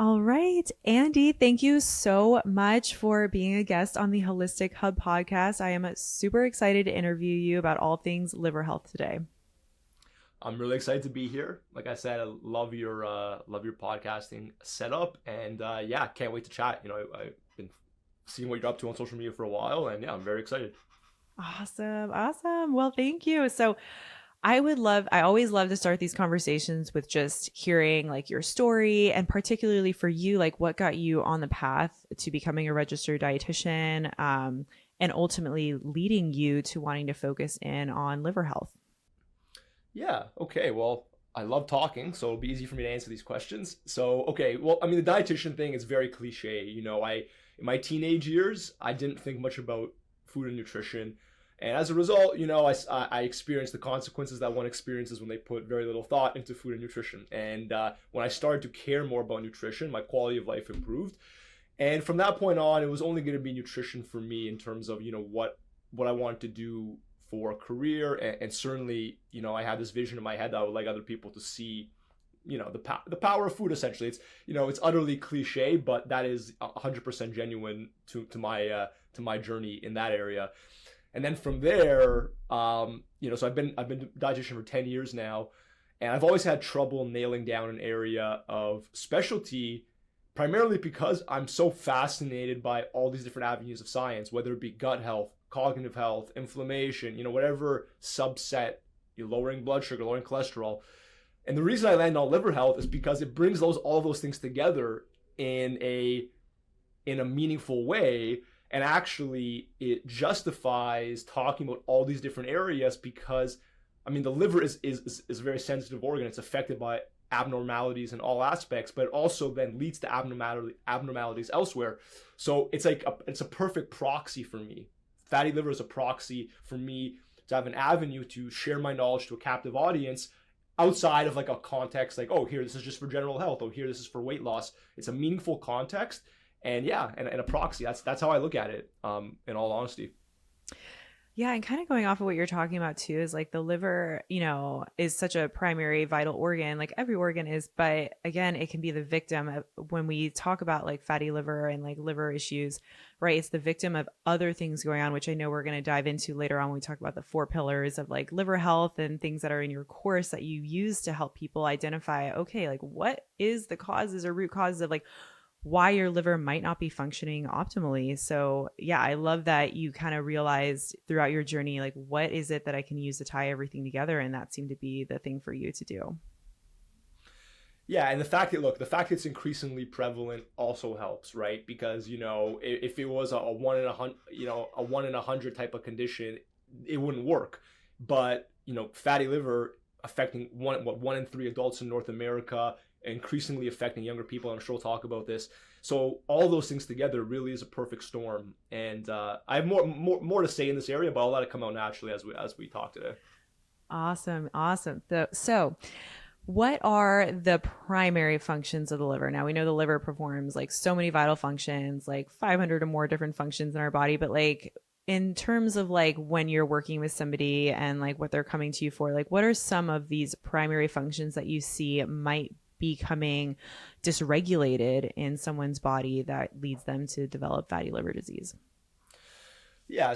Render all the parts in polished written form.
All right, Andy, thank you so much for being a guest on the Holistic Hub podcast. I am super excited to interview you about all things liver health today. I'm really excited to be here. Like I said, I love your podcasting setup, and yeah, can't wait to chat. I've been seeing what you're up to on social media for a while, and yeah, I'm very excited. Awesome. Awesome. Well, thank you. So, I always love to start these conversations with just hearing like your story and particularly for you, like what got you on the path to becoming a registered dietitian and ultimately leading you to wanting to focus in on liver health. Yeah. Okay. Well, I love talking, so it'll be easy for me to answer these questions. So, okay. Well, I mean, the dietitian thing is very cliche. I in my teenage years, I didn't think much about food and nutrition. And as a result, I experienced the consequences that one experiences when they put very little thought into food and nutrition. And when I started to care more about nutrition, my quality of life improved. And from that point on, it was only going to be nutrition for me in terms of what I wanted to do for a career, and certainly I had this vision in my head that I would like other people to see the power of food. Essentially, it's utterly cliche, but that is 100% genuine to my journey in that area. And then from there, so I've been a dietitian for 10 years now, and I've always had trouble nailing down an area of specialty, primarily because I'm so fascinated by all these different avenues of science, whether it be gut health, cognitive health, inflammation, whatever subset, lowering blood sugar, lowering cholesterol. And the reason I land on liver health is because it brings all those things together in a meaningful way. And actually, it justifies talking about all these different areas because, I mean, the liver is a very sensitive organ. It's affected by abnormalities in all aspects, but it also then leads to abnormalities elsewhere. So it's a perfect proxy for me. Fatty liver is a proxy for me to have an avenue to share my knowledge to a captive audience outside of like a context like, oh, here, this is just for general health. Oh, here, this is for weight loss. It's a meaningful context. And yeah, and a proxy. That's how I look at it, in all honesty. Yeah, and kind of going off of what you're talking about too is like the liver, is such a primary vital organ, like every organ is, but again, it can be the victim of when we talk about like fatty liver and like liver issues, right? It's the victim of other things going on, which I know we're going to dive into later on when we talk about the 4 pillars of like liver health and things that are in your course that you use to help people identify, okay, like what is the causes or root causes of like why your liver might not be functioning optimally. So yeah, I love that you kind of realized throughout your journey, like, what is it that I can use to tie everything together? And that seemed to be the thing for you to do. Yeah, and the fact it's increasingly prevalent also helps, right? Because if it was a 1 in 100, a 1 in 100 type of condition, it wouldn't work. But fatty liver affecting 1 in 3 adults in North America, increasingly affecting younger people. I'm sure we'll talk about this. So all those things together really is a perfect storm. And I have more to say in this area, but I'll let it come out naturally as we talk today. Awesome. Awesome. So what are the primary functions of the liver? Now we know the liver performs like so many vital functions, like 500 or more different functions in our body, but like in terms of like when you're working with somebody and like what they're coming to you for, like what are some of these primary functions that you see might becoming dysregulated in someone's body that leads them to develop fatty liver disease? Yeah, I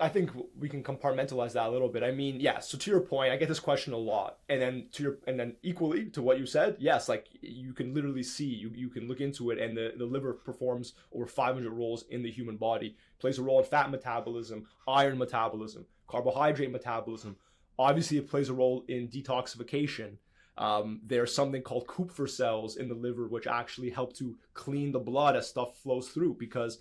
think we can compartmentalize that a little bit. I mean, yeah, so to your point, I get this question a lot. And then equally to what you said, yes, like you can literally see, you can look into it, and the liver performs over 500 roles in the human body. It plays a role in fat metabolism, iron metabolism, carbohydrate metabolism. Obviously, it plays a role in detoxification. There's something called Kupffer cells in the liver, which actually help to clean the blood as stuff flows through. Because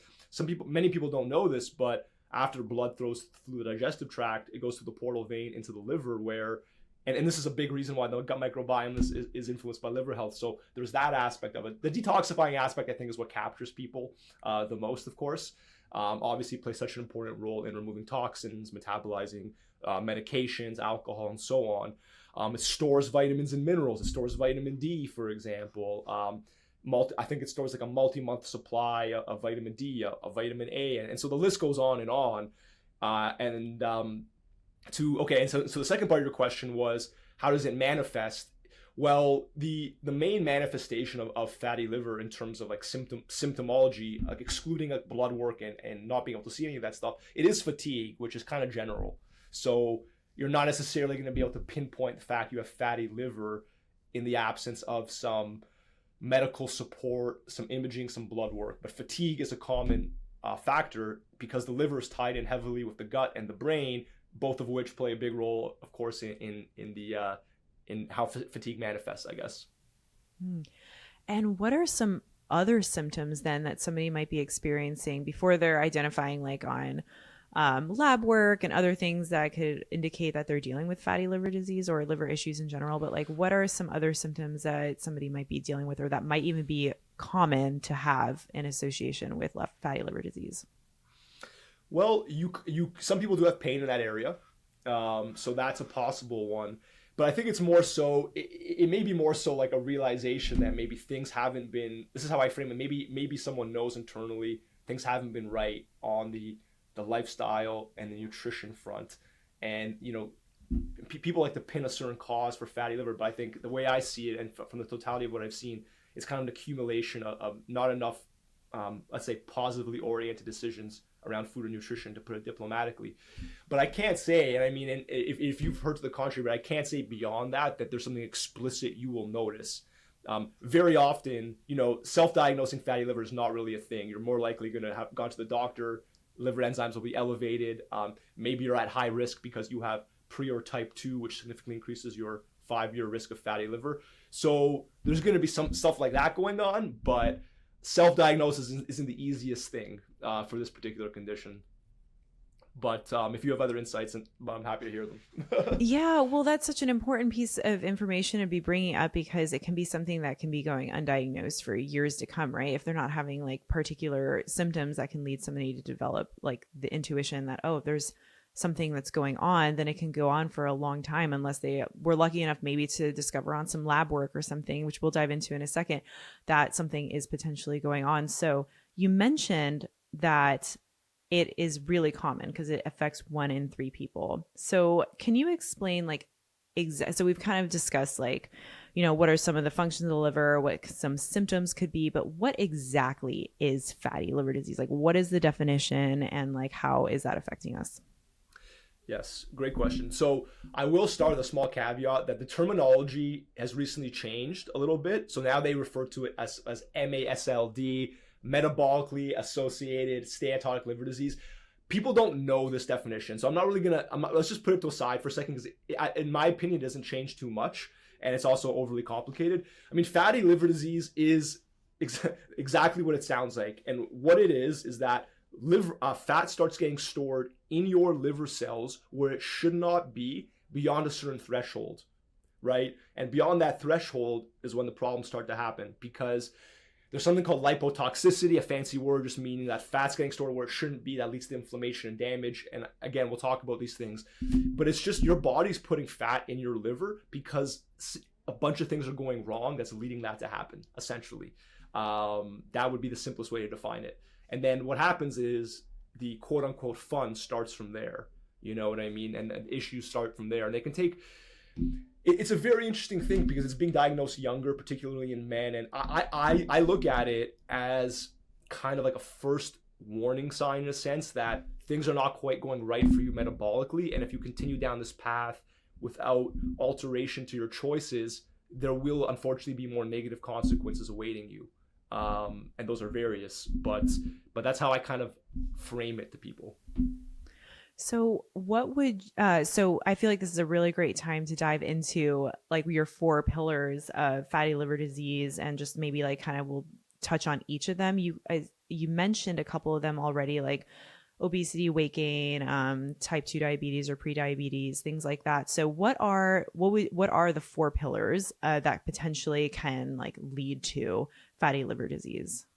many people don't know this, but after blood flows through the digestive tract, it goes through the portal vein into the liver, and this is a big reason why the gut microbiome is influenced by liver health. So there's that aspect of it. The detoxifying aspect, I think, is what captures people the most, of course. Obviously, plays such an important role in removing toxins, metabolizing medications, alcohol, and so on. It stores vitamins and minerals. It stores vitamin D, for example. I think it stores like a multi-month supply of vitamin D, of vitamin A, and so the list goes on and on. And so the second part of your question was, how does it manifest? Well, the main manifestation of fatty liver in terms of like symptomology, like excluding like blood work and not being able to see any of that stuff, it is fatigue, which is kind of general. So you're not necessarily going to be able to pinpoint the fact you have fatty liver in the absence of some medical support, some imaging, some blood work. But fatigue is a common factor because the liver is tied in heavily with the gut and the brain, both of which play a big role, of course, in the in how fatigue manifests, I guess. Hmm. And what are some other symptoms then that somebody might be experiencing before they're identifying like on lab work and other things that could indicate that they're dealing with fatty liver disease or liver issues in general? But like, what are some other symptoms that somebody might be dealing with or that might even be common to have in association with fatty liver disease? Well, you some people do have pain in that area, so that's a possible one. But I think it's more so. It may be more so like a realization that maybe things haven't been. This is how I frame it. Maybe someone knows internally things haven't been right on the lifestyle and the nutrition front, and people like to pin a certain cause for fatty liver. But I think the way I see it, and from the totality of what I've seen, it's kind of an accumulation of not enough, let's say, positively oriented decisions around food and nutrition, to put it diplomatically. But I can't say, and I mean, and if you've heard to the contrary, but I can't say beyond that there's something explicit you will notice. Very often, self-diagnosing fatty liver is not really a thing. You're more likely going to have gone to the doctor, liver enzymes will be elevated. Maybe you're at high risk because you have pre or type 2, which significantly increases your 5-year risk of fatty liver. So there's going to be some stuff like that going on, but self-diagnosis isn't the easiest thing for this particular condition. But if you have other insights, I'm happy to hear them. Yeah, well, that's such an important piece of information to be bringing up because it can be something that can be going undiagnosed for years to come, right? If they're not having like particular symptoms that can lead somebody to develop like the intuition that, oh, there's something that's going on, then it can go on for a long time unless they were lucky enough maybe to discover on some lab work or something, which we'll dive into in a second, that something is potentially going on. So you mentioned that it is really common because it affects 1 in 3 people. So can you explain like so we've kind of discussed like, what are some of the functions of the liver, what some symptoms could be, but what exactly is fatty liver disease? Like what is the definition and like how is that affecting us? Yes, great question. So I will start with a small caveat that the terminology has recently changed a little bit. So now they refer to it as MASLD, metabolically associated steatotic liver disease. People don't know this definition, so I'm not really let's just put it to the side for a second because in my opinion it doesn't change too much, and it's also overly complicated. I mean, fatty liver disease is exactly what it sounds like, and what it is that liver fat starts getting stored in your liver cells where it should not be beyond a certain threshold, right? And beyond that threshold is when the problems start to happen, because there's something called lipotoxicity, a fancy word just meaning that fat's getting stored where it shouldn't be, that leads to inflammation and damage. And again, we'll talk about these things, but it's just your body's putting fat in your liver because a bunch of things are going wrong that's leading that to happen, essentially. That would be the simplest way to define it. And then what happens is the quote unquote fun starts from there. You know what I mean? And issues start from there. And they can take, it's a very interesting thing because it's being diagnosed younger, particularly in men. And I look at it as kind of like a first warning sign in a sense that things are not quite going right for you metabolically. And if you continue down this path without alteration to your choices, there will unfortunately be more negative consequences awaiting you. And those are various, but that's how I kind of frame it to people. So what would so I feel like this is a really great time to dive into like your 4 pillars of fatty liver disease and just maybe like kind of we'll touch on each of them. You mentioned a couple of them already, like obesity, weight gain, type 2 diabetes or pre-diabetes, things like that. So what are the 4 pillars that potentially can like lead to fatty liver disease?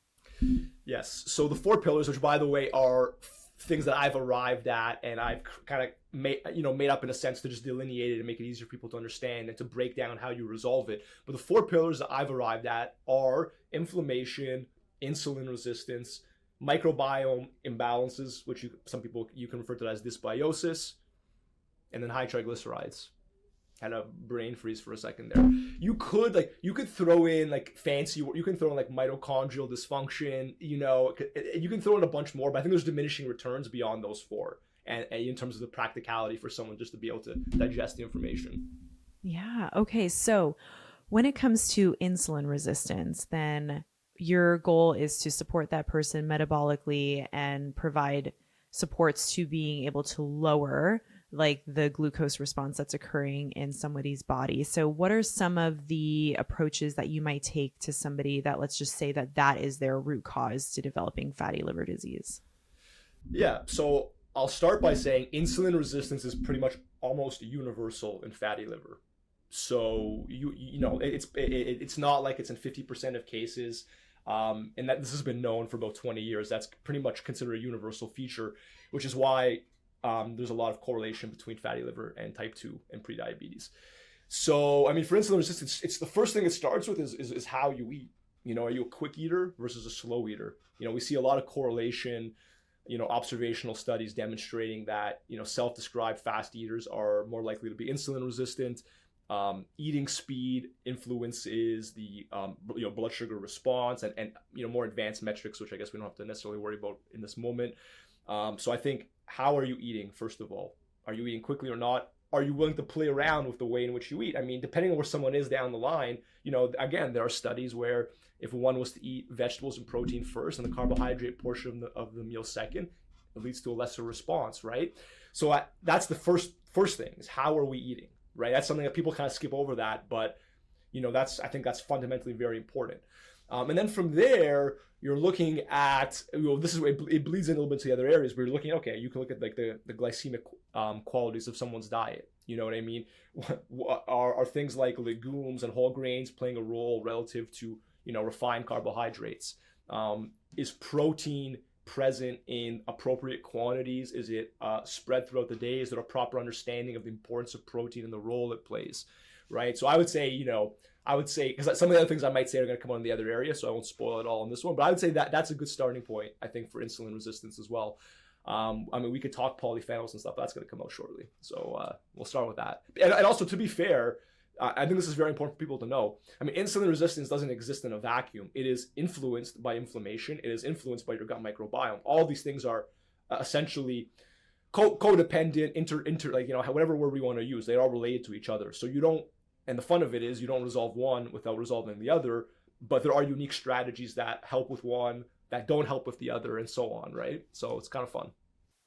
Yes. So the 4 pillars, which by the way are things that I've arrived at and I've kind of made up in a sense to just delineate it and make it easier for people to understand and to break down how you resolve it. But the 4 pillars that I've arrived at are inflammation, insulin resistance, microbiome imbalances, which some people you can refer to as dysbiosis, and then high triglycerides. kind of brain freeze for a second there. You could throw in like fancy, you can throw in like mitochondrial dysfunction, you can throw in a bunch more, but I think there's diminishing returns beyond those four, and in terms of the practicality for someone just to be able to digest the information. Yeah. Okay. So when it comes to insulin resistance, then your goal is to support that person metabolically and provide supports to being able to lower like the glucose response that's occurring in somebody's body. So what are some of the approaches that you might take to somebody that, let's just say that that is their root cause to developing fatty liver disease? Yeah, so I'll start by saying insulin resistance is pretty much almost universal in fatty liver. So it's not like it's in 50% of cases, and that this has been known for about 20 years. That's pretty much considered a universal feature, which is why there's a lot of correlation between fatty liver and type 2 and prediabetes. So I mean, for insulin resistance, it's the first thing it starts with is how you eat. Are you a quick eater versus a slow eater? We see a lot of correlation, observational studies demonstrating that, self-described fast eaters are more likely to be insulin resistant. Eating speed influences the blood sugar response and more advanced metrics, which I guess we don't have to necessarily worry about in this moment. So I think, how are you eating? First of all, are you eating quickly or not? Are you willing to play around with the way in which you eat? I mean, depending on where someone is down the line, again, there are studies where if one was to eat vegetables and protein first and the carbohydrate portion of the meal second, it leads to a lesser response, right? So that's the first thing, is how are we eating, right? That's something that people kind of skip over that, but I think that's fundamentally very important. And then from there, you're looking at, this is where it bleeds in a little bit to the other areas where you're looking, okay, you can look at like the glycemic qualities of someone's diet. You know what I mean? Are things like legumes and whole grains playing a role relative to, refined carbohydrates? Is protein present in appropriate quantities? Is it spread throughout the day? Is there a proper understanding of the importance of protein and the role it plays? Right. So I would say, because some of the other things I might say are going to come on in the other area, so I won't spoil it all on this one. But I would say that that's a good starting point, I think, for insulin resistance as well. I mean, we could talk polyphenols and stuff, but that's going to come out shortly. So we'll start with that. And also, to be fair, I think this is very important for people to know. I mean, insulin resistance doesn't exist in a vacuum. It is influenced by inflammation. It is influenced by your gut microbiome. All these things are essentially codependent, whatever word we want to use. They're all related to each other. So and the fun of it is you don't resolve one without resolving the other, but there are unique strategies that help with one, that don't help with the other, and so on, right? So it's kind of fun.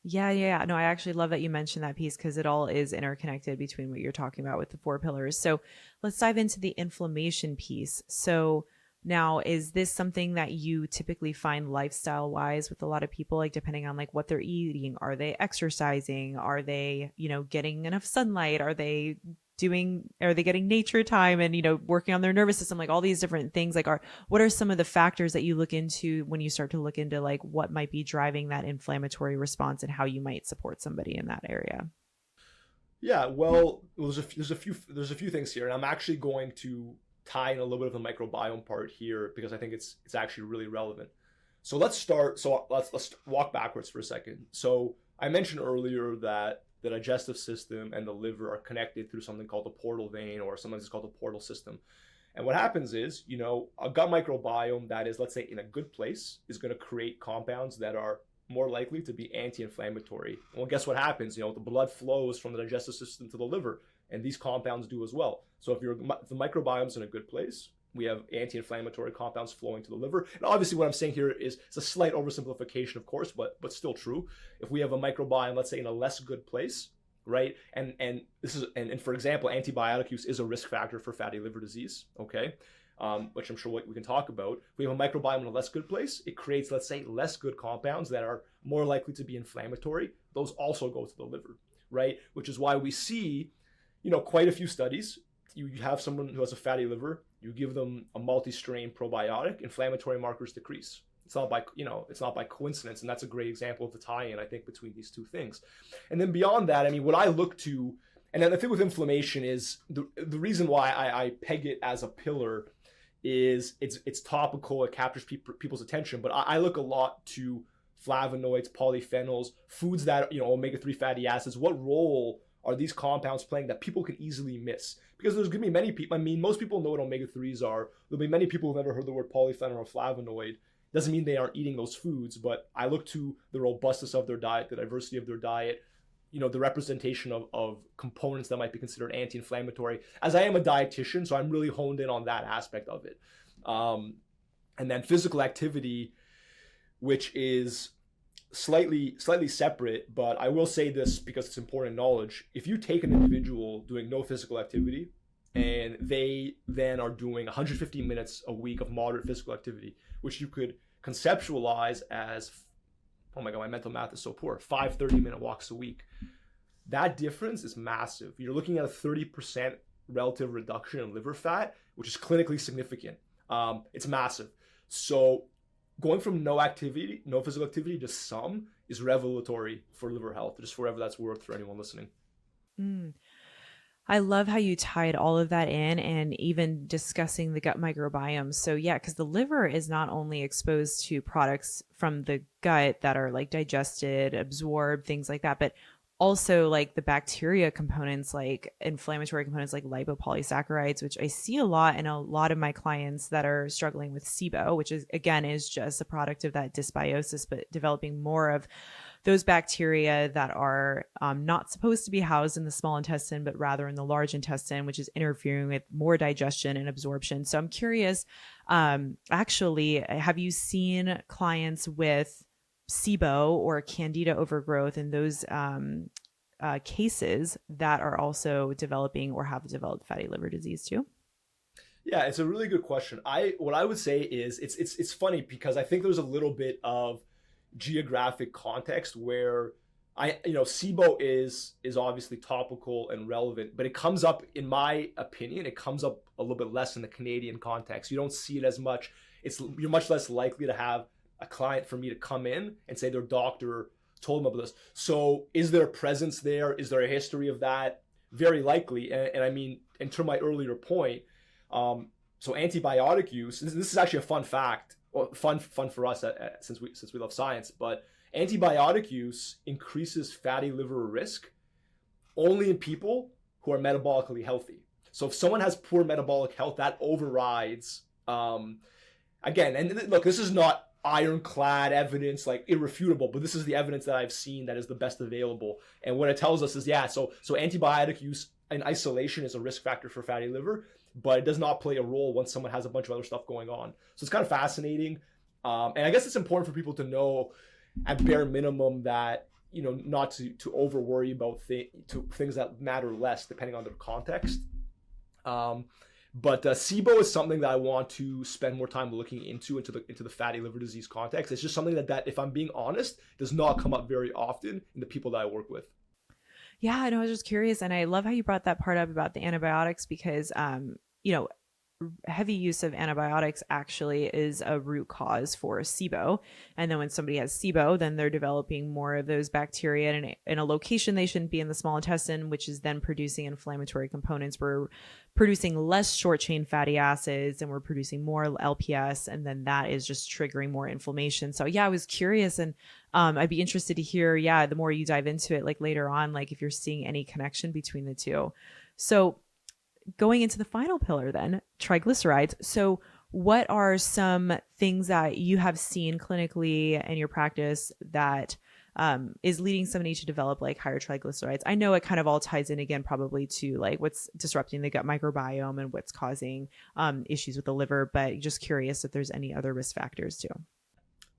Yeah. No, I actually love that you mentioned that piece because it all is interconnected between what you're talking about with the four pillars. So let's dive into the inflammation piece. So now, is this something that you typically find lifestyle wise with a lot of people, like depending on like what they're eating? Are they exercising? Are they, getting enough sunlight? Are they getting nature time and, working on their nervous system, like all these different things? Like, what are some of the factors that you look into when you start to look into like what might be driving that inflammatory response and how you might support somebody in that area? Yeah, well, there's a few things here, and I'm actually going to tie in a little bit of the microbiome part here because I think it's actually really relevant. So let's walk backwards for a second. So I mentioned earlier that the digestive system and the liver are connected through something called the portal vein, or sometimes it's called the portal system. And what happens is, a gut microbiome that is, let's say, in a good place is going to create compounds that are more likely to be anti-inflammatory. Well, guess what happens? The blood flows from the digestive system to the liver, and these compounds do as well. So if the microbiome's in a good place, we have anti-inflammatory compounds flowing to the liver. And obviously what I'm saying here is it's a slight oversimplification, of course, but still true. If we have a microbiome, let's say, in a less good place, right? And for example, antibiotic use is a risk factor for fatty liver disease, okay? Which I'm sure we can talk about. If we have a microbiome in a less good place, it creates, let's say, less good compounds that are more likely to be inflammatory. Those also go to the liver, right? Which is why we see, quite a few studies. You have someone who has a fatty liver, you give them a multi-strain probiotic, inflammatory markers decrease. It's not by coincidence, and that's a great example of the tie-in, I think, between these two things. And then beyond that, I mean, what I look to, and then the thing with inflammation is the reason why I peg it as a pillar is it's topical, it captures people's attention, but I look a lot to flavonoids, polyphenols, foods that, omega-3 fatty acids. What role are these compounds playing that people can easily miss? Because there's going to be many people, I mean, most people know what omega-3s are. There'll be many people who've never heard the word polyphenol or flavonoid. Doesn't mean they aren't eating those foods, but I look to the robustness of their diet, the diversity of their diet, the representation of components that might be considered anti-inflammatory. As I am a dietitian, so I'm really honed in on that aspect of it. And then physical activity, which is slightly separate, but I will say this because it's important knowledge. If you take an individual doing no physical activity and they then are doing 150 minutes a week of moderate physical activity, which you could conceptualize as, oh my God, my mental math is so poor, 5 30-minute walks a week. That difference is massive. You're looking at a 30% relative reduction in liver fat, which is clinically significant. It's massive. So going from no physical activity to some is revelatory for liver health, just whatever that's worth for anyone listening. Mm. I love how you tied all of that in and even discussing the gut microbiome. So yeah, because the liver is not only exposed to products from the gut that are like digested, absorbed, things like that, but also like the bacteria components, like inflammatory components like lipopolysaccharides, which I see a lot in a lot of my clients that are struggling with SIBO, which is again is just a product of that dysbiosis, but developing more of those bacteria that are not supposed to be housed in the small intestine, but rather in the large intestine, which is interfering with more digestion and absorption. So I'm curious, actually, have you seen clients with SIBO or candida overgrowth in those cases that are also developing or have developed fatty liver disease too? Yeah, it's a really good question. What I would say is it's funny because I think there's a little bit of geographic context where SIBO is obviously topical and relevant, but it comes up, in my opinion, it comes up a little bit less in the Canadian context. You don't see it as much. You're much less likely to have a client for me to come in and say their doctor told them about this. So is there a presence there? Is there a history of that? Very likely. And I mean, and to my earlier point, so antibiotic use, this is actually a fun fact, or fun for us since we love science, but antibiotic use increases fatty liver risk only in people who are metabolically healthy. So if someone has poor metabolic health, that overrides, again, and look, this is not ironclad evidence, like irrefutable, but this is the evidence that I've seen that is the best available. And what it tells us is, yeah, so antibiotic use in isolation is a risk factor for fatty liver, but it does not play a role once someone has a bunch of other stuff going on. So it's kind of fascinating. And I guess it's important for people to know at bare minimum that, not to over worry about things that matter less depending on their context. But SIBO is something that I want to spend more time looking into the fatty liver disease context. It's just something that, if I'm being honest, does not come up very often in the people that I work with. Yeah, I know. I was just curious. And I love how you brought that part up about the antibiotics because, heavy use of antibiotics actually is a root cause for SIBO. And then when somebody has SIBO, then they're developing more of those bacteria in a location they shouldn't be in the small intestine, which is then producing inflammatory components. We're producing less short chain fatty acids and we're producing more LPS. And then that is just triggering more inflammation. So yeah, I was curious and I'd be interested to hear, the more you dive into it, like later on, like if you're seeing any connection between the two. So going into the final pillar then, triglycerides. So what are some things that you have seen clinically in your practice that is leading somebody to develop like higher triglycerides? I know it kind of all ties in again, probably to like what's disrupting the gut microbiome and what's causing issues with the liver, but just curious if there's any other risk factors too.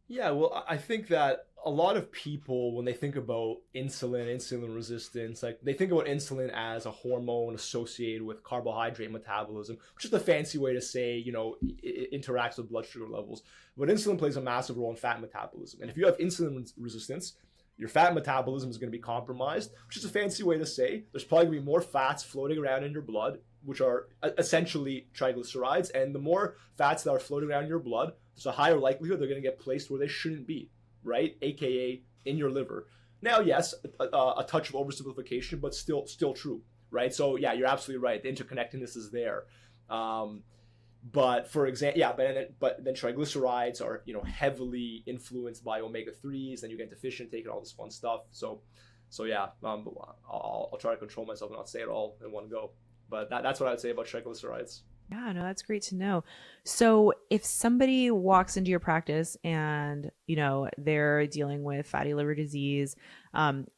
Yeah, well, I think that a lot of people, when they think about insulin resistance, like they think about insulin as a hormone associated with carbohydrate metabolism, which is the fancy way to say, it interacts with blood sugar levels. But insulin plays a massive role in fat metabolism. And if you have insulin resistance, your fat metabolism is going to be compromised, which is a fancy way to say there's probably going to be more fats floating around in your blood, which are essentially triglycerides. And the more fats that are floating around in your blood, there's a higher likelihood they're going to get placed where they shouldn't be, right? AKA in your liver. Now, yes, a touch of oversimplification, but still true, right? So yeah, you're absolutely right. The interconnectedness is there. But for example, but then triglycerides are, heavily influenced by omega-3s, and you get deficient taking all this fun stuff. So So yeah, I'll try to control myself and not say it all in one go. But that's what I'd say about triglycerides. Yeah, no, that's great to know. So, if somebody walks into your practice and, they're dealing with fatty liver disease,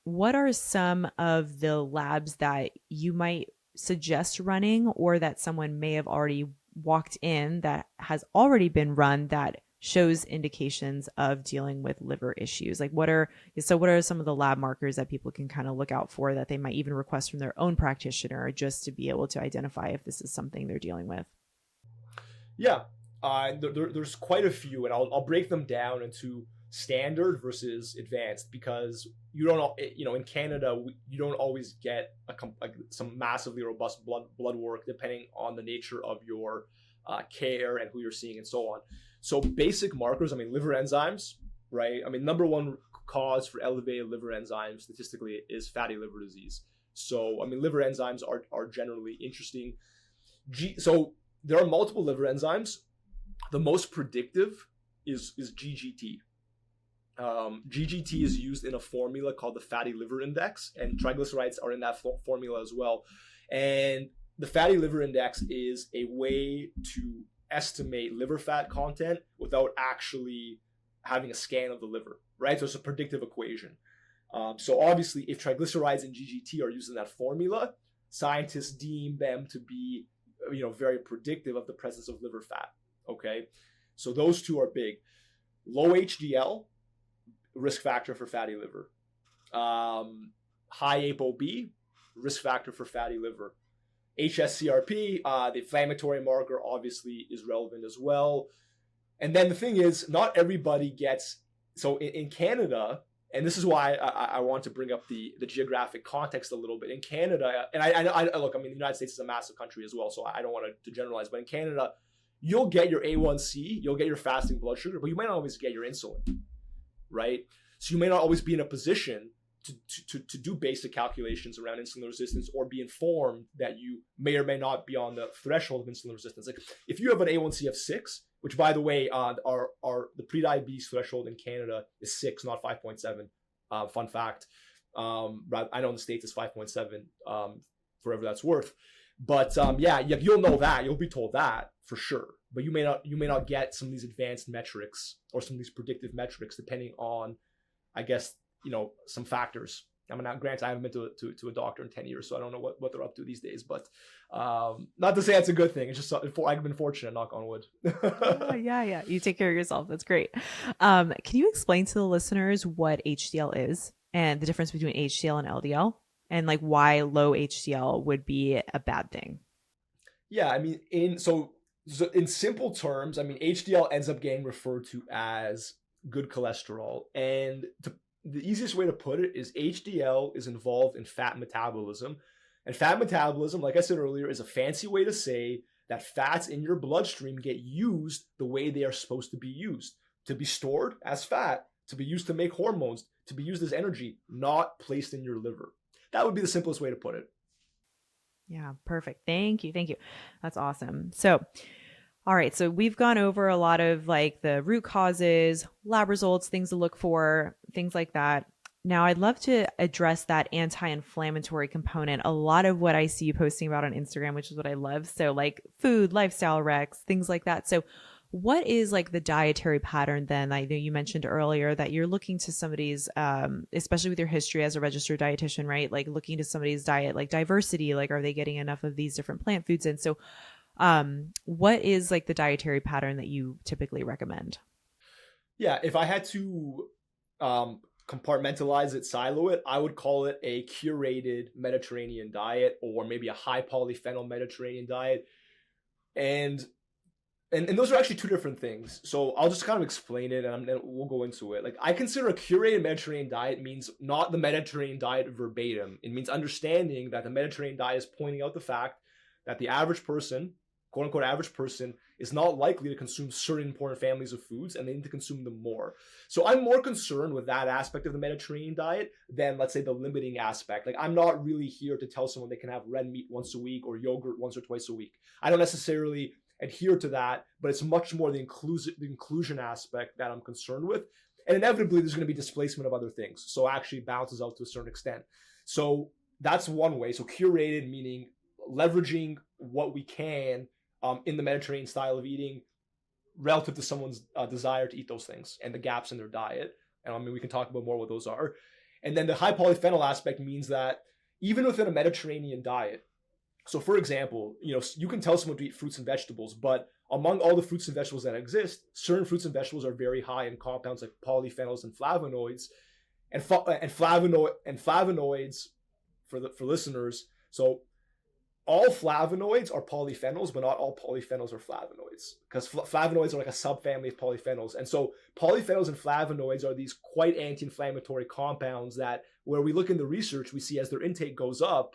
what are some of the labs that you might suggest running, or that someone may have already walked in that has already been run that shows indications of dealing with liver issues? Like, what are some of the lab markers that people can kind of look out for that they might even request from their own practitioner just to be able to identify if this is something they're dealing with? Yeah, there's quite a few, and I'll break them down into standard versus advanced because you don't, in Canada, you don't always get some massively robust blood work depending on the nature of your care and who you're seeing and so on. So basic markers, I mean, liver enzymes, right? I mean, number one cause for elevated liver enzymes statistically is fatty liver disease. So, I mean, liver enzymes are generally interesting. So there are multiple liver enzymes. The most predictive is GGT. GGT is used in a formula called the fatty liver index, and triglycerides are in that formula as well. And the fatty liver index is a way to estimate liver fat content without actually having a scan of the liver, right? So it's a predictive equation. So obviously, if triglycerides and GGT are used in that formula, scientists deem them to be, very predictive of the presence of liver fat. Okay, so those two are big. Low HDL, risk factor for fatty liver. High ApoB, risk factor for fatty liver. HSCRP, the inflammatory marker, obviously is relevant as well. And then the thing is, not everybody gets, so in Canada, and this is why I want to bring up the geographic context a little bit. In Canada, and I look, I mean, the United States is a massive country as well, so I don't want to generalize, but in Canada, you'll get your A1C, you'll get your fasting blood sugar, but you might not always get your insulin, right? So you may not always be in a position to do basic calculations around insulin resistance or be informed that you may or may not be on the threshold of insulin resistance. Like if you have an A1C of 6, which by the way, the pre-diabetes threshold in Canada is 6, not 5.7. Fun fact. I know in the States it's 5.7, for whatever that's worth. But you'll know that. You'll be told that for sure. But you may not get some of these advanced metrics or some of these predictive metrics depending on, I guess, some factors. I mean, now, granted, I haven't been to a doctor in 10 years, so I don't know what they're up to these days. But not to say that's a good thing. It's just I've been fortunate, knock on wood. Yeah. You take care of yourself. That's great. Can you explain to the listeners what HDL is and the difference between HDL and LDL, and like why low HDL would be a bad thing? Yeah, I mean, in simple terms, I mean, HDL ends up getting referred to as good cholesterol, and the easiest way to put it is HDL is involved in fat metabolism. And fat metabolism, like I said earlier, is a fancy way to say that fats in your bloodstream get used the way they are supposed to be used, to be stored as fat, to be used to make hormones, to be used as energy, not placed in your liver. That would be the simplest way to put it. Yeah, perfect. Thank you. That's awesome. So, all right. So we've gone over a lot of like the root causes, lab results, things to look for, things like that. Now, I'd love to address that anti-inflammatory component. A lot of what I see you posting about on Instagram, which is what I love. So like food, lifestyle recs, things like that. So what is like the dietary pattern then? I know you mentioned earlier that you're looking to somebody's, especially with your history as a registered dietitian, right? Like looking to somebody's diet, like diversity, like are they getting enough of these different plant foods? And so what is like the dietary pattern that you typically recommend? Yeah, if I had to compartmentalize it, silo it, I would call it a curated Mediterranean diet, or maybe a high polyphenol Mediterranean diet. And those are actually two different things. So I'll just kind of explain it, and then we'll go into it. Like I consider a curated Mediterranean diet means not the Mediterranean diet verbatim. It means understanding that the Mediterranean diet is pointing out the fact that the average person, quote unquote average person, is not likely to consume certain important families of foods, and they need to consume them more. So I'm more concerned with that aspect of the Mediterranean diet than, let's say, the limiting aspect. Like I'm not really here to tell someone they can have red meat once a week or yogurt once or twice a week. I don't necessarily adhere to that, but it's much more the inclusion aspect that I'm concerned with. And inevitably, there's going to be displacement of other things. So it actually balances out to a certain extent. So that's one way. So curated, meaning leveraging what we can in the Mediterranean style of eating relative to someone's desire to eat those things and the gaps in their diet. And I mean, we can talk about more what those are. And then the high polyphenol aspect means that even within a Mediterranean diet, so for example, you can tell someone to eat fruits and vegetables, but among all the fruits and vegetables that exist, certain fruits and vegetables are very high in compounds like polyphenols and flavonoids, and flavonoids for listeners. So all flavonoids are polyphenols, but not all polyphenols are flavonoids, because flavonoids are like a subfamily of polyphenols. And so polyphenols and flavonoids are these quite anti-inflammatory compounds that, where we look in the research, we see as their intake goes up,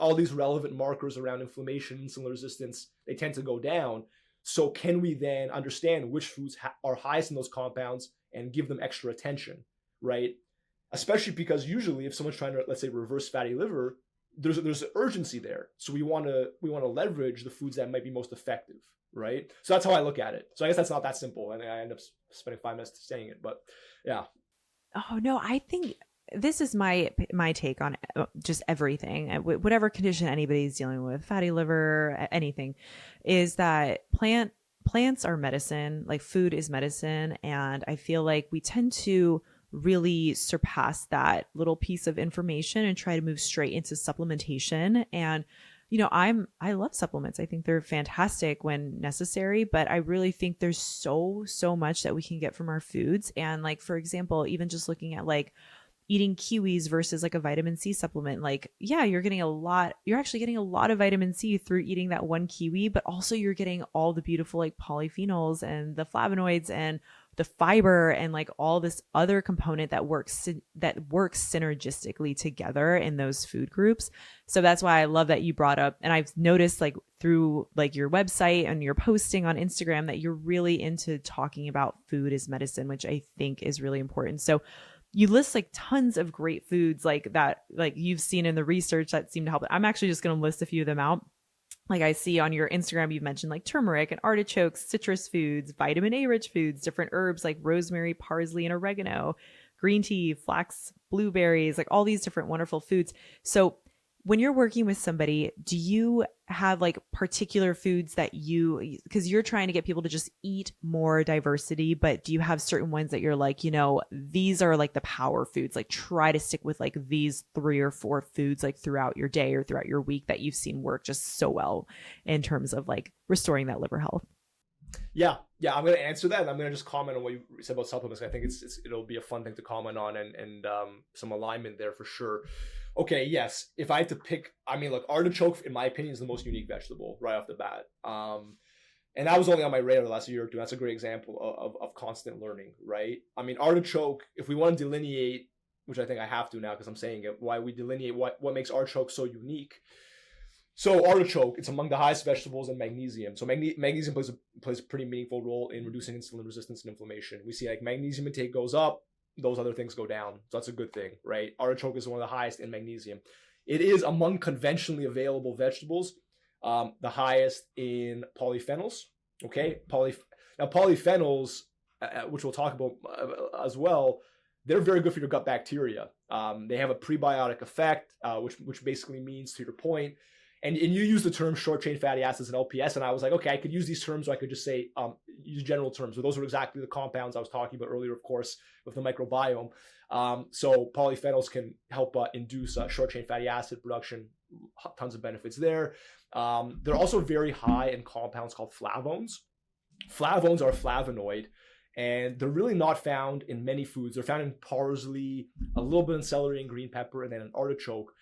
all these relevant markers around inflammation, insulin resistance, they tend to go down. So can we then understand which foods are highest in those compounds and give them extra attention, right? Especially because usually if someone's trying to, let's say, reverse fatty liver, there's an urgency there. So we want to leverage the foods that might be most effective, right? So that's how I look at it. So I guess that's not that simple, and I end up spending 5 minutes saying it, but yeah. Oh no, I think this is my take on just everything, whatever condition anybody's dealing with, fatty liver, anything, is that plants are medicine, like food is medicine. And I feel like we tend to really surpass that little piece of information and try to move straight into supplementation. And I love supplements. I think they're fantastic when necessary, but I really think there's so much that we can get from our foods. And like, for example, even just looking at like eating kiwis versus like a vitamin C supplement, like, yeah, you're actually getting a lot of vitamin C through eating that one kiwi, but also you're getting all the beautiful like polyphenols and the flavonoids and the fiber and like all this other component that works synergistically together in those food groups. So that's why I love that you brought up, and I've noticed like through like your website and your posting on Instagram that you're really into talking about food as medicine, which I think is really important. So you list like tons of great foods like that, like you've seen in the research that seem to help. I'm actually just going to list a few of them out. Like I see on your Instagram, you've mentioned like turmeric and artichokes, citrus foods, vitamin A rich foods, different herbs like rosemary, parsley, and oregano, green tea, flax, blueberries, like all these different wonderful foods. So when you're working with somebody, do you have like particular foods that because you're trying to get people to just eat more diversity, but do you have certain ones that you're like, these are like the power foods, like try to stick with like these 3 or 4 foods like throughout your day or throughout your week that you've seen work just so well in terms of like restoring that liver health? Yeah, I'm going to answer that, and I'm going to just comment on what you said about supplements. I think it'll be a fun thing to comment on, and some alignment there for sure. Okay, yes. If I had to pick, I mean, look, artichoke, in my opinion, is the most unique vegetable right off the bat. And that was only on my radar the last year or two. That's a great example of constant learning, right? I mean, artichoke, if we want to delineate, which I think I have to now because I'm saying it, why we delineate what makes artichoke so unique. So artichoke, it's among the highest vegetables in magnesium. So magnesium plays a pretty meaningful role in reducing insulin resistance and inflammation. We see like magnesium intake goes up, those other things go down. So that's a good thing, right? Artichoke is one of the highest in magnesium. It is among conventionally available vegetables, the highest in polyphenols. Okay, now polyphenols, which we'll talk about as well, they're very good for your gut bacteria. They have a prebiotic effect, which basically means, to your point, and you use the term short chain fatty acids and LPS, and I was like, okay, I could use these terms, or I could just say use general terms. So those are exactly the compounds I was talking about earlier, of course, with the microbiome. So polyphenols can help induce short chain fatty acid production. Tons of benefits there. They're also very high in compounds called flavones. Flavones are a flavonoid, and they're really not found in many foods. They're found in parsley, a little bit in celery and green pepper, and then in artichoke.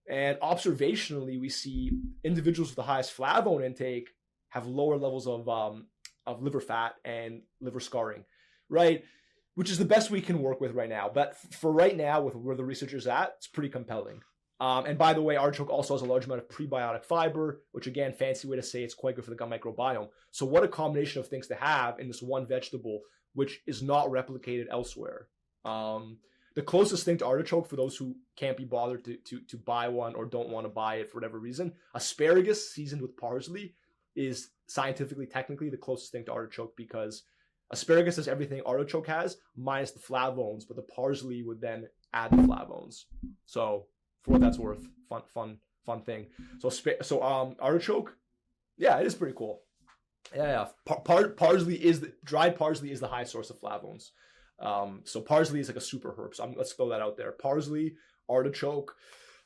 And observationally, we see individuals with the highest flavone intake have lower levels of liver fat and liver scarring, right? Which is the best we can work with right now. But for right now, with where the research is at, it's pretty compelling. And by the way, artichoke also has a large amount of prebiotic fiber, which again, fancy way to say it's quite good for the gut microbiome. So what a combination of things to have in this one vegetable, which is not replicated elsewhere. The closest thing to artichoke, for those who can't be bothered to buy one or don't want to buy it for whatever reason, asparagus seasoned with parsley is scientifically, technically, the closest thing to artichoke, because Asparagus has everything artichoke has, minus the flavones, but the parsley would then add the flavones. So for what that's worth, fun thing. So artichoke, yeah, it is pretty cool. Yeah. Parsley is dried parsley is the high source of flavones. So parsley is like a super herb. So let's throw that out there. Parsley, artichoke.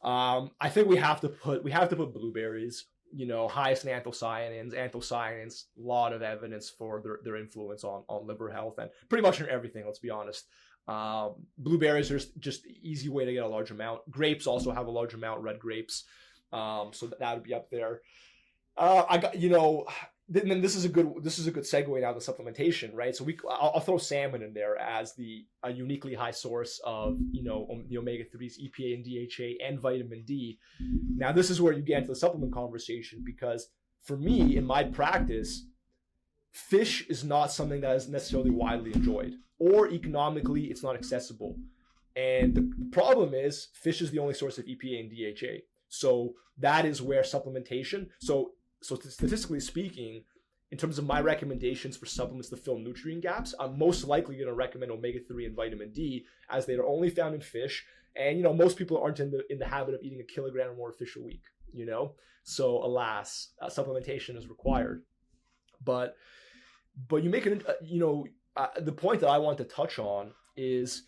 I think we have to put blueberries. Highest in anthocyanins. Anthocyanins, a lot of evidence for their influence on liver health and pretty much in everything. Let's be honest. Blueberries are just easy way to get a large amount. Grapes also have a large amount. Red grapes. So that would be up there. Then this is a good segue now to supplementation, right? So I'll throw salmon in there as a uniquely high source of the omega-3s, EPA and DHA and vitamin D. Now this is where you get into the supplement conversation, because for me in my practice, fish is not something that is necessarily widely enjoyed, or economically it's not accessible. And the problem is fish is the only source of EPA and DHA. So that is where supplementation. So statistically speaking, in terms of my recommendations for supplements to fill nutrient gaps, I'm most likely going to recommend omega-3 and vitamin D, as they are only found in fish. And most people aren't in the habit of eating a kilogram or more of fish a week. So alas, supplementation is required. But you make it. The point that I want to touch on is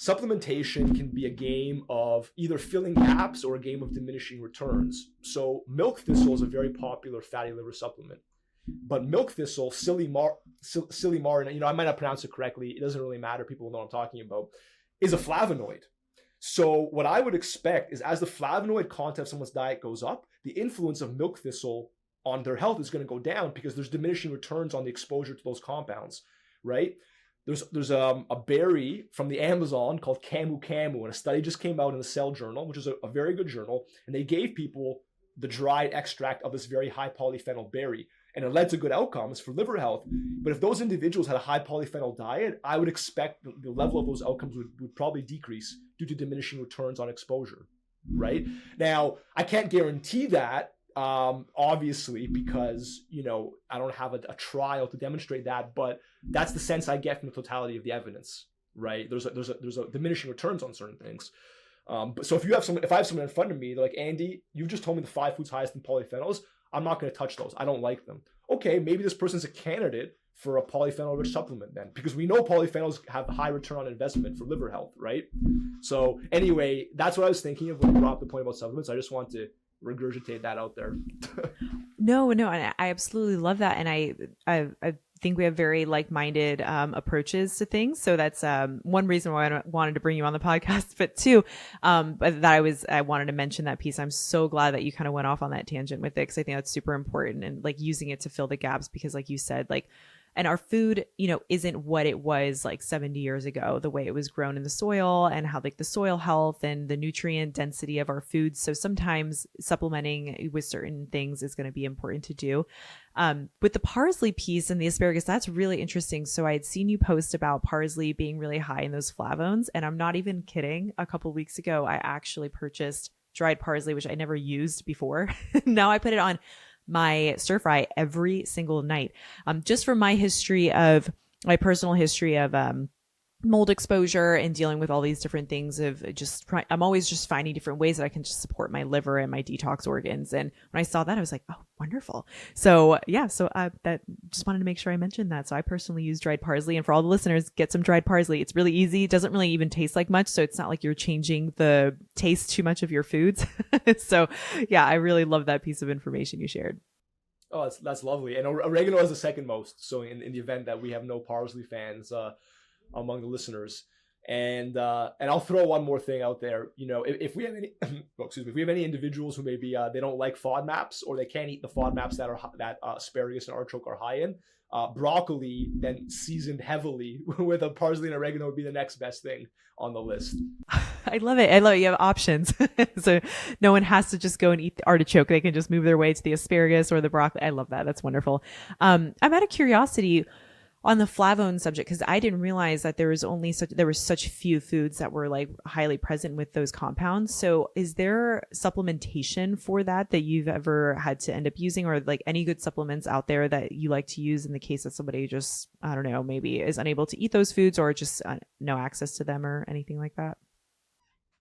supplementation can be a game of either filling gaps or a game of diminishing returns. So milk thistle is a very popular fatty liver supplement, but milk thistle, silymarin, I might not pronounce it correctly. It doesn't really matter. People know what I'm talking about. Is a flavonoid. So what I would expect is, as the flavonoid content of someone's diet goes up, the influence of milk thistle on their health is going to go down, because there's diminishing returns on the exposure to those compounds, right? There's a berry from the Amazon called camu camu, and a study just came out in the Cell Journal, which is a very good journal, and they gave people the dried extract of this very high polyphenol berry, and it led to good outcomes for liver health. But if those individuals had a high polyphenol diet, I would expect the level of those outcomes would probably decrease due to diminishing returns on exposure, right? Now, I can't guarantee that, obviously, because I don't have a trial to demonstrate that, but that's the sense I get from the totality of the evidence, right? There's a diminishing returns on certain things. But so if I have someone in front of me, they're like, Andy, you've just told me the 5 foods highest in polyphenols, I'm not going to touch those. I don't like them. Okay, maybe this person's a candidate for a polyphenol rich supplement then, because we know polyphenols have a high return on investment for liver health, right? So anyway, that's what I was thinking of when you brought up the point about supplements. I just want to regurgitate that out there. No, and I absolutely love that. And I think we have very like-minded approaches to things. So that's one reason why I wanted to bring you on the podcast, but two, but that I wanted to mention that piece. I'm so glad that you kind of went off on that tangent with it, because I think that's super important, and like using it to fill the gaps, because like you said, like, and our food, isn't what it was like 70 years ago, the way it was grown in the soil, and how like the soil health and the nutrient density of our foods. So sometimes supplementing with certain things is going to be important to do. With the parsley piece and the asparagus, that's really interesting. So I had seen you post about parsley being really high in those flavones, and I'm not even kidding. A couple of weeks ago, I actually purchased dried parsley, which I never used before. Now I put it on my stir fry every single night. Just from my personal history of mold exposure and dealing with all these different things I'm always just finding different ways that I can just support my liver and my detox organs. And when I saw that, I was like, oh, wonderful. So yeah, that just wanted to make sure I mentioned that. So I personally use dried parsley, and for all the listeners, get some dried parsley. It's really easy. It doesn't really even taste like much. So it's not like you're changing the taste too much of your foods. So yeah, I really love that piece of information you shared. Oh, that's lovely. And oregano is the second most. So in the event that we have no parsley fans among the listeners, and I'll throw one more thing out there. If we have any, if we have any individuals who maybe they don't like FODMAPs, or they can't eat the FODMAPs that asparagus and artichoke are high in, broccoli then seasoned heavily with a parsley and oregano would be the next best thing on the list. I love it. You have options. So no one has to just go and eat the artichoke. They can just move their way to the asparagus or the broccoli. I love that. That's wonderful. I'm out of curiosity, on the flavone subject, because I didn't realize that there was such few foods that were like highly present with those compounds. So is there supplementation for that you've ever had to end up using, or like any good supplements out there that you like to use in the case that somebody just, I don't know, maybe is unable to eat those foods, or just no access to them or anything like that?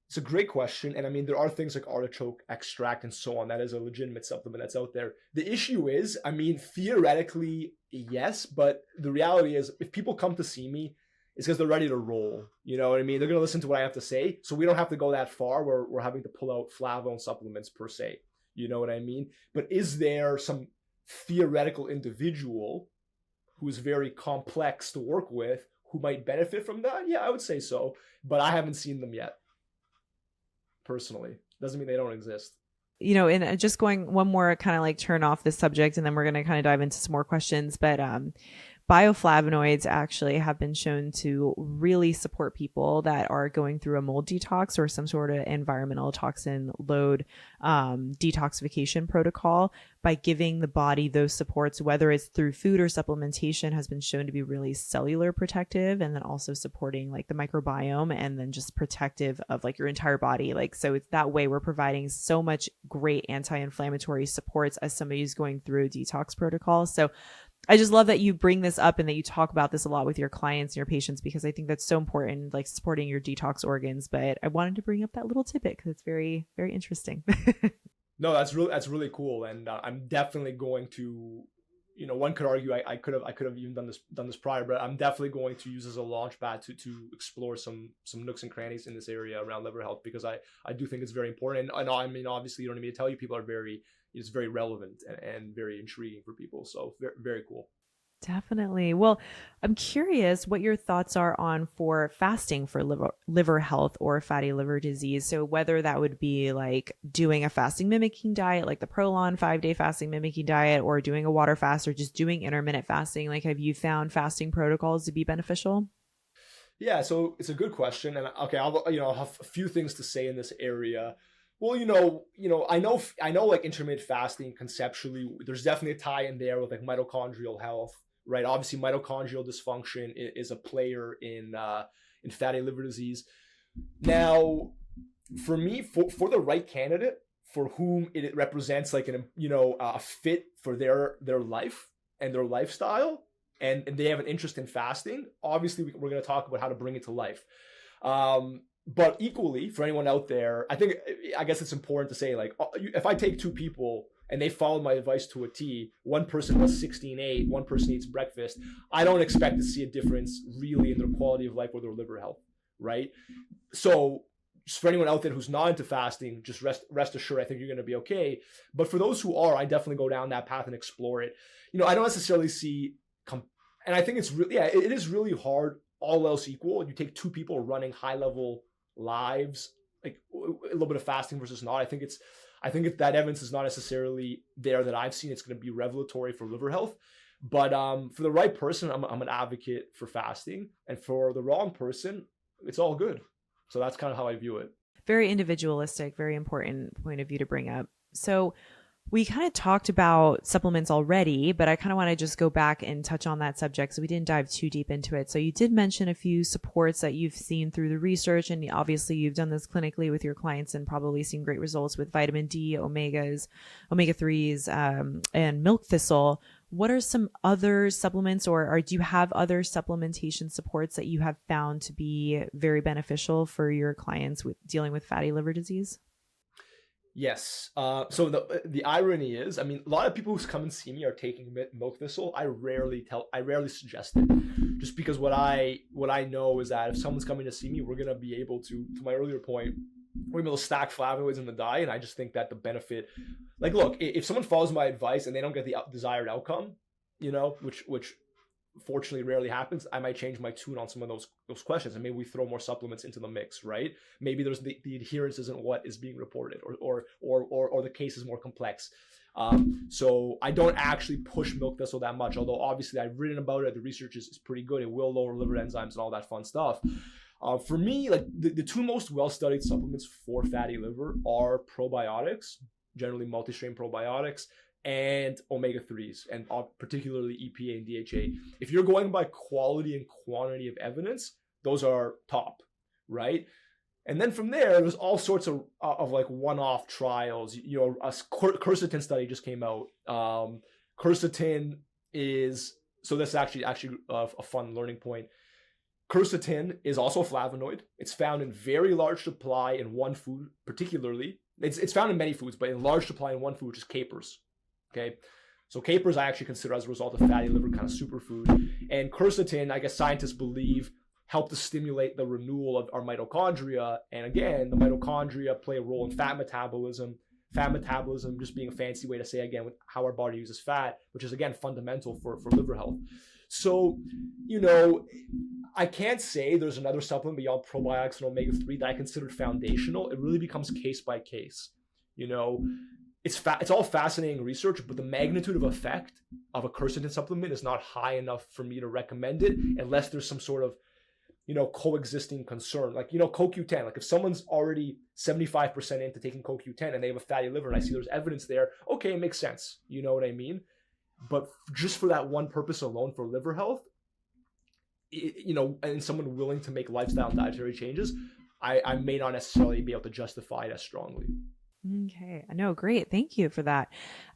It's a great question. And I mean, there are things like artichoke extract and so on. That is a legitimate supplement that's out there. The issue is, I mean, theoretically, yes, but the reality is if people come to see me, it's because they're ready to roll. You know what I mean? They're going to listen to what I have to say. So we don't have to go that far where we're having to pull out flavone supplements per se. You know what I mean? But is there some theoretical individual who is very complex to work with who might benefit from that? Yeah, I would say so. But I haven't seen them yet personally. Doesn't mean they don't exist. And just going one more kind of like turn off this subject, and then we're going to kind of dive into some more questions. But bioflavonoids actually have been shown to really support people that are going through a mold detox or some sort of environmental toxin load detoxification protocol, by giving the body those supports, whether it's through food or supplementation, has been shown to be really cellular protective, and then also supporting like the microbiome, and then just protective of like your entire body. Like, so it's that way we're providing so much great anti-inflammatory supports as somebody who's going through detox protocols. So I just love that you bring this up and that you talk about this a lot with your clients and your patients, because I think that's so important, like supporting your detox organs. But I wanted to bring up that little tidbit because it's very, very interesting. No, that's really cool, and I'm definitely going to. One could argue I could have even done this prior, but I'm definitely going to use as a launch pad to explore some nooks and crannies in this area around liver health, because I do think it's very important. And I mean, obviously, you don't need me to tell you, people are it's very relevant and very intriguing for people. So very, very cool. Definitely. Well, I'm curious what your thoughts are on for fasting for liver health or fatty liver disease. So whether that would be like doing a fasting mimicking diet, like the Prolon 5-day fasting mimicking diet, or doing a water fast, or just doing intermittent fasting. Like, have you found fasting protocols to be beneficial? Yeah, so it's a good question, and okay, I'll have a few things to say in this area. Well, I know, like intermittent fasting conceptually, there's definitely a tie in there with like mitochondrial health, right? Obviously, mitochondrial dysfunction is a player in fatty liver disease. Now, for me, for the right candidate for whom it represents like a fit for their life and their lifestyle, and they have an interest in fasting, obviously we're going to talk about how to bring it to life. But equally, for anyone out there, I guess it's important to say, like, if I take two people and they followed my advice to a T, one person was 16-8, one person eats breakfast, I don't expect to see a difference really in their quality of life or their liver health, right? So just for anyone out there who's not into fasting, just rest assured, I think you're going to be okay. But for those who are, I definitely go down that path and explore it. I don't necessarily see, and I think it's really, yeah, it is really hard, all else equal. You take two people running high level lives, like a little bit of fasting versus not. I think if that evidence is not necessarily there that I've seen, it's going to be revelatory for liver health. But for the right person, I'm an advocate for fasting, and for the wrong person, it's all good. So that's kind of how I view it. Very individualistic, very important point of view to bring up. So we kind of talked about supplements already, but I kind of want to just go back and touch on that subject. So we didn't dive too deep into it. So you did mention a few supports that you've seen through the research, and obviously you've done this clinically with your clients and probably seen great results with vitamin D, omega 3s, and milk thistle. What are some other supplements, or do you have other supplementation supports that you have found to be very beneficial for your clients with dealing with fatty liver disease? Yes. So the irony is, I mean, a lot of people who come and see me are taking milk thistle. I rarely suggest it, just because what I know is that if someone's coming to see me, we're gonna be able to my earlier point, we're able to stack flavonoids in the diet, and I just think that the benefit, like, look, if someone follows my advice and they don't get the desired outcome, which fortunately rarely happens, I might change my tune on some of those questions, and maybe we throw more supplements into the mix, right? Maybe there's the adherence isn't what is being reported, or the case is more complex. So I don't actually push milk thistle that much, although obviously I've written about it. The research is pretty good. It will lower liver enzymes and all that fun stuff. For me, like the two most well-studied supplements for fatty liver are probiotics, generally multi-strain probiotics, and omega-3s, and particularly EPA and DHA. If you're going by quality and quantity of evidence, those are top, right? And then from there, there's all sorts of like one-off trials. You know, a quercetin study just came out. Quercetin is, so this is actually a fun learning point. Quercetin is also a flavonoid. It's found in very large supply in one food, particularly. It's found in many foods, but in large supply in one food, which is capers. Okay, so capers I actually consider as a result of fatty liver kind of superfood. And quercetin, I guess scientists believe, help to stimulate the renewal of our mitochondria. And again, the mitochondria play a role in fat metabolism. Fat metabolism just being a fancy way to say, again, how our body uses fat, which is, again, fundamental for liver health. So, you know, I can't say there's another supplement beyond probiotics and omega-3 that I considered foundational. It really becomes case by case. You know, it's all fascinating research, but the magnitude of effect of a quercetin supplement is not high enough for me to recommend it unless there's some sort of, you know, coexisting concern. Like, you know, CoQ10, like if someone's already 75% into taking CoQ10 and they have a fatty liver and I see there's evidence there, okay, it makes sense. You know what I mean? But just for that one purpose alone, for liver health, you know, and someone willing to make lifestyle and dietary changes, I may not necessarily be able to justify it as strongly. Okay. No, great. Thank you for that.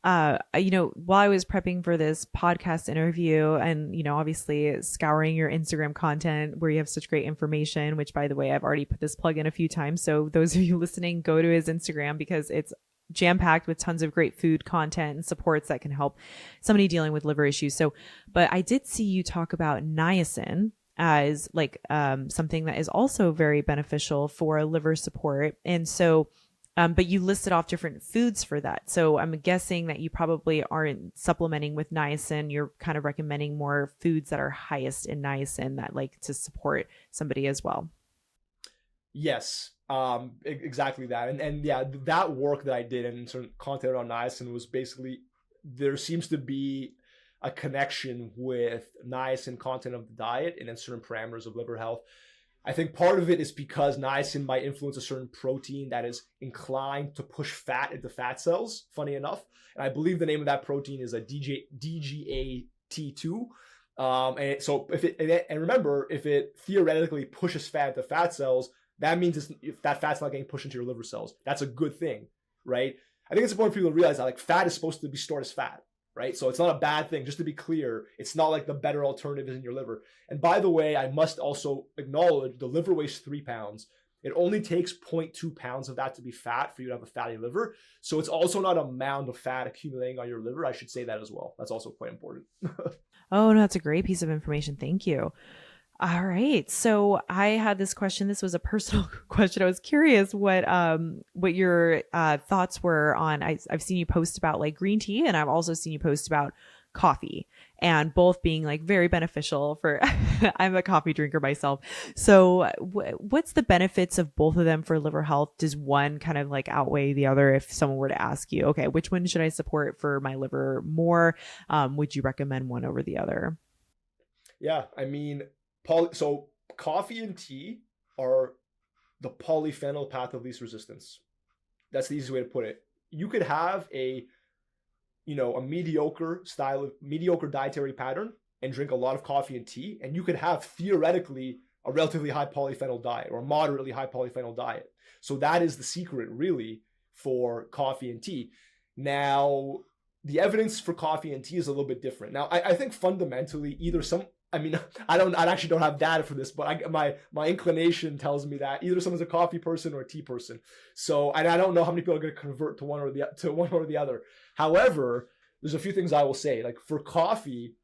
You know, while I was prepping for this podcast interview and, you know, obviously scouring your Instagram content where you have such great information, which by the way, I've already put this plug in a few times. So those of you listening, go to his Instagram because it's jam-packed with tons of great food content and supports that can help somebody dealing with liver issues. So, but I did see you talk about niacin as like something that is also very beneficial for liver support. And so but you listed off different foods for that. So I'm guessing that you probably aren't supplementing with niacin. You're kind of recommending more foods that are highest in niacin that like to support somebody as well. Yes, exactly that. And yeah, that work that I did and sort of content on niacin was basically, there seems to be a connection with niacin content of the diet and then certain parameters of liver health. I think part of it is because niacin might influence a certain protein that is inclined to push fat into fat cells, funny enough. And I believe the name of that protein is a DGAT2. And remember, if it theoretically pushes fat into fat cells, that means if that fat's not getting pushed into your liver cells. That's a good thing, right? I think it's important for people to realize that like fat is supposed to be stored as fat. Right? So it's not a bad thing. Just to be clear, it's not like the better alternative is in your liver. And by the way, I must also acknowledge the liver weighs 3 pounds. It only takes 0.2 pounds of that to be fat for you to have a fatty liver. So it's also not a mound of fat accumulating on your liver. I should say that as well. That's also quite important. Oh, no, that's a great piece of information. Thank you. All right. So I had this question. This was a personal question. I was curious what your thoughts were on, I've seen you post about like green tea and I've also seen you post about coffee and both being like very beneficial for, I'm a coffee drinker myself. So what's the benefits of both of them for liver health? Does one kind of like outweigh the other? If someone were to ask you, okay, which one should I support for my liver more? Would you recommend one over the other? Yeah. I mean, so coffee and tea are the polyphenol path of least resistance. That's the easiest way to put it. You could have a mediocre dietary pattern and drink a lot of coffee and tea, and you could have theoretically a relatively high polyphenol diet or a moderately high polyphenol diet. So that is the secret really for coffee and tea. Now, the evidence for coffee and tea is a little bit different. Now, I think fundamentally I actually don't have data for this, but my inclination tells me that either someone's a coffee person or a tea person. So I don't know how many people are going to convert to one or the other. However, there's a few things I will say. Like for coffee,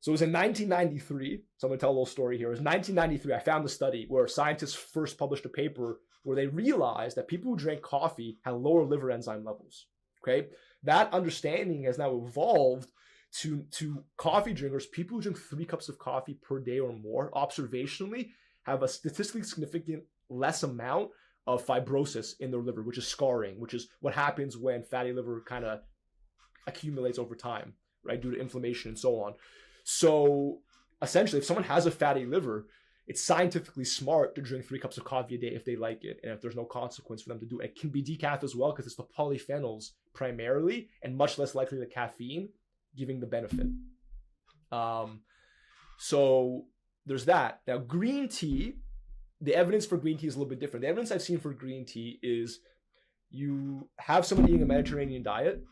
so it was in 1993. So I'm going to tell a little story here. It was 1993. I found the study where scientists first published a paper where they realized that people who drank coffee had lower liver enzyme levels. Okay, that understanding has now evolved to coffee drinkers. People who drink 3 cups of coffee per day or more, observationally, have a statistically significant less amount of fibrosis in their liver, which is scarring, which is what happens when fatty liver kind of accumulates over time, right, due to inflammation and so on. So essentially, if someone has a fatty liver, it's scientifically smart to drink 3 cups of coffee a day if they like it, and if there's no consequence for them to do it. It can be decaf as well because it's the polyphenols primarily, and much less likely the caffeine giving the benefit. So there's that. Now, green tea, the evidence for green tea is a little bit different. The evidence I've seen for green tea is you have someone eating a Mediterranean diet,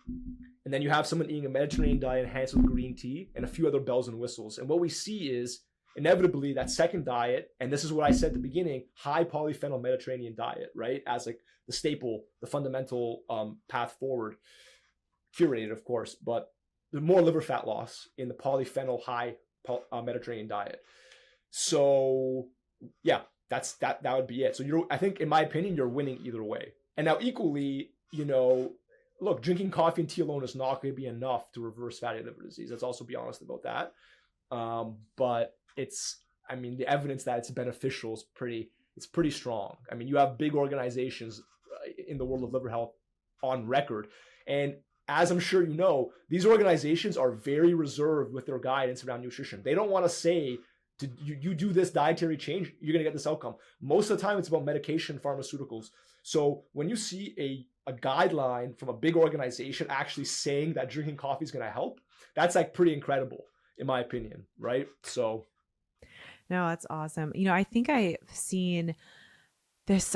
and then you have someone eating a Mediterranean diet enhanced with green tea and a few other bells and whistles. And what we see is inevitably that second diet, and this is what I said at the beginning, high polyphenol Mediterranean diet, right? As like the staple, the fundamental path forward, curated, of course, but there's more liver fat loss in the polyphenol high Mediterranean diet. So yeah, that would be it. So I think in my opinion, you're winning either way. And now equally, look, drinking coffee and tea alone is not going to be enough to reverse fatty liver disease. Let's also be honest about that. But the evidence that it's beneficial is pretty strong. I mean, you have big organizations in the world of liver health on record. And as I'm sure you know, these organizations are very reserved with their guidance around nutrition. They don't want to say, you do this dietary change, you're going to get this outcome. Most of the time, it's about medication, pharmaceuticals. So when you see a guideline from a big organization actually saying that drinking coffee is going to help, that's like pretty incredible, in my opinion, right? So. No, that's awesome. I think I've seen this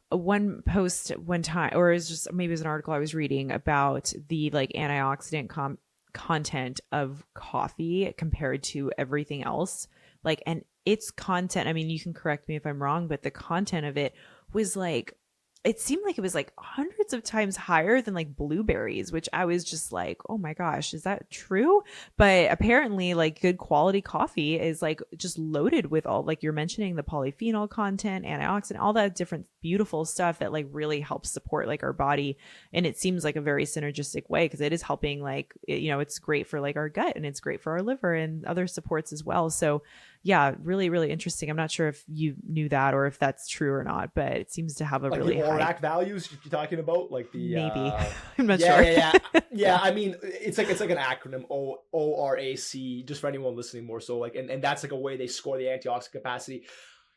one post one time, or it's just maybe it was an article I was reading about the like antioxidant content of coffee compared to everything else. Like, and its content, I mean, you can correct me if I'm wrong, but the content of it was like, it seemed like it was like hundreds of times higher than like blueberries, which I was just like, oh my gosh, is that true? But apparently like good quality coffee is like just loaded with all, like you're mentioning, the polyphenol content, antioxidant, all that different beautiful stuff that like really helps support like our body. And it seems like a very synergistic way because it is helping like, it's great for like our gut and it's great for our liver and other supports as well. So yeah, really, really interesting. I'm not sure if you knew that or if that's true or not, but it seems to have a like really the high values you're talking about, like the maybe. I'm not yeah, sure. yeah. I mean, it's like an acronym, ORAC, just for anyone listening more. So like, and that's like a way they score the antioxidant capacity.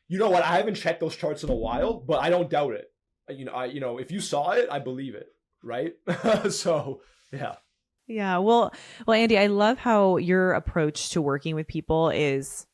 You know what? I haven't checked those charts in a while, but I don't doubt it. If you saw it, I believe it, right? So yeah. Yeah. Well, Andy, I love how your approach to working with people is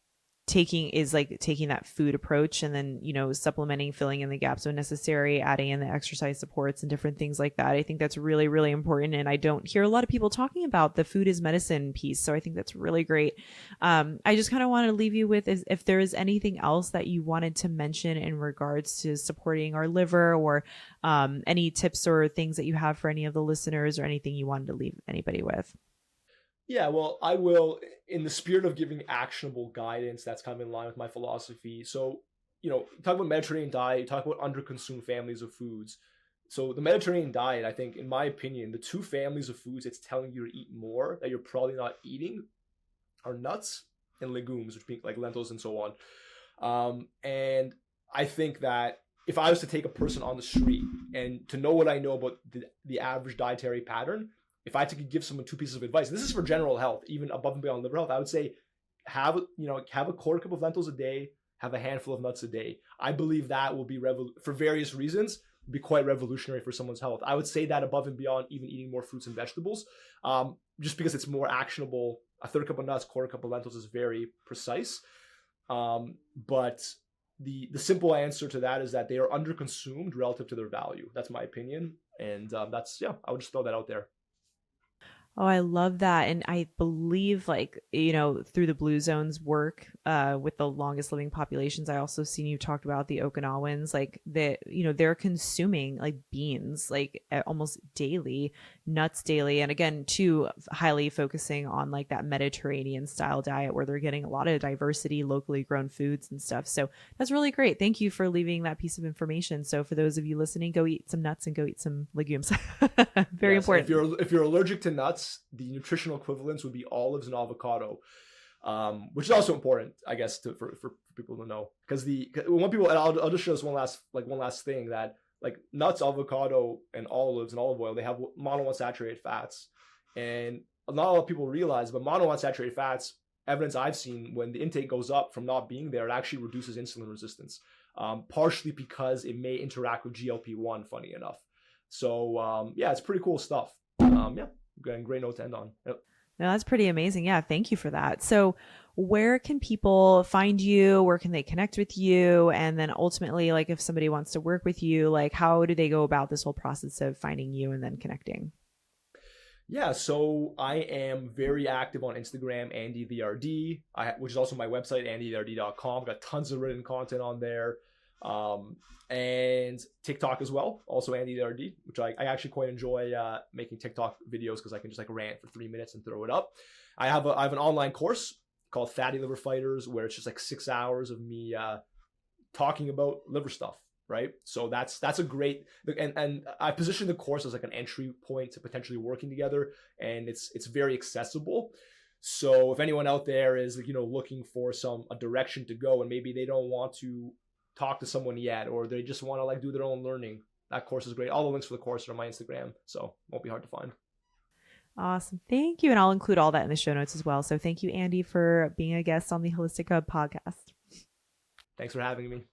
taking that food approach and then supplementing, filling in the gaps when necessary, adding in the exercise supports and different things like that. I think that's really, really important, and I don't hear a lot of people talking about the food is medicine piece, so I think that's really great. I just kind of want to leave you with if there is anything else that you wanted to mention in regards to supporting our liver, or any tips or things that you have for any of the listeners, or anything you wanted to leave anybody with. Yeah, well, I will, in the spirit of giving actionable guidance that's kind of in line with my philosophy. So, talk about Mediterranean diet, talk about underconsumed families of foods. So the Mediterranean diet, I think, in my opinion, the two families of foods it's telling you to eat more that you're probably not eating are nuts and legumes, which being like lentils and so on. And I think that if I was to take a person on the street and to know what I know about the average dietary pattern, if I could give someone two pieces of advice, this is for general health, even above and beyond liver health, I would say have a quarter cup of lentils a day, have a handful of nuts a day. I believe that will be for various reasons be quite revolutionary for someone's health. I would say that above and beyond even eating more fruits and vegetables, just because it's more actionable. A third cup of nuts, quarter cup of lentils is very precise. But the simple answer to that is that they are underconsumed relative to their value. That's my opinion, and I would just throw that out there. Oh, I love that. And I believe through the Blue Zone's work with the longest living populations, I also seen you talked about the Okinawans, like they're consuming like beans, like almost daily, nuts daily. And again, too, highly focusing on like that Mediterranean style diet where they're getting a lot of diversity, locally grown foods and stuff. So that's really great. Thank you for leaving that piece of information. So for those of you listening, go eat some nuts and go eat some legumes. Very important. If you're allergic to nuts, the nutritional equivalents would be olives and avocado, which is also important, I guess, for people to know. Because when people, and I'll just show this one last thing, that like nuts, avocado, and olives and olive oil, they have monounsaturated fats, and not a lot of people realize, but monounsaturated fats, evidence I've seen, when the intake goes up from not being there, it actually reduces insulin resistance, partially because it may interact with GLP-1, funny enough. So yeah, it's pretty cool stuff. Yeah, great note to end on. Yep. No, that's pretty amazing. Yeah, thank you for that. So, where can people find you? Where can they connect with you? And then ultimately, like if somebody wants to work with you, like how do they go about this whole process of finding you and then connecting? Yeah, so I am very active on Instagram, Andy the RD, which is also my website, andytherd.com. I've got tons of written content on there. Um, and TikTok as well, also Andy the RD, which I actually quite enjoy making TikTok videos because I can just like rant for 3 minutes and throw it up. I have an online course called Fatty Liver Fighters where it's just like 6 hours of me talking about liver stuff, right? So that's a great, and I position the course as like an entry point to potentially working together, and it's very accessible. So if anyone out there is looking for a direction to go, and maybe they don't want to talk to someone yet, or they just want to like do their own learning, that course is great. All the links for the course are on my Instagram, so it won't be hard to find. Awesome. Thank you. And I'll include all that in the show notes as well. So, thank you, Andy, for being a guest on the Holistic Hub podcast. Thanks for having me.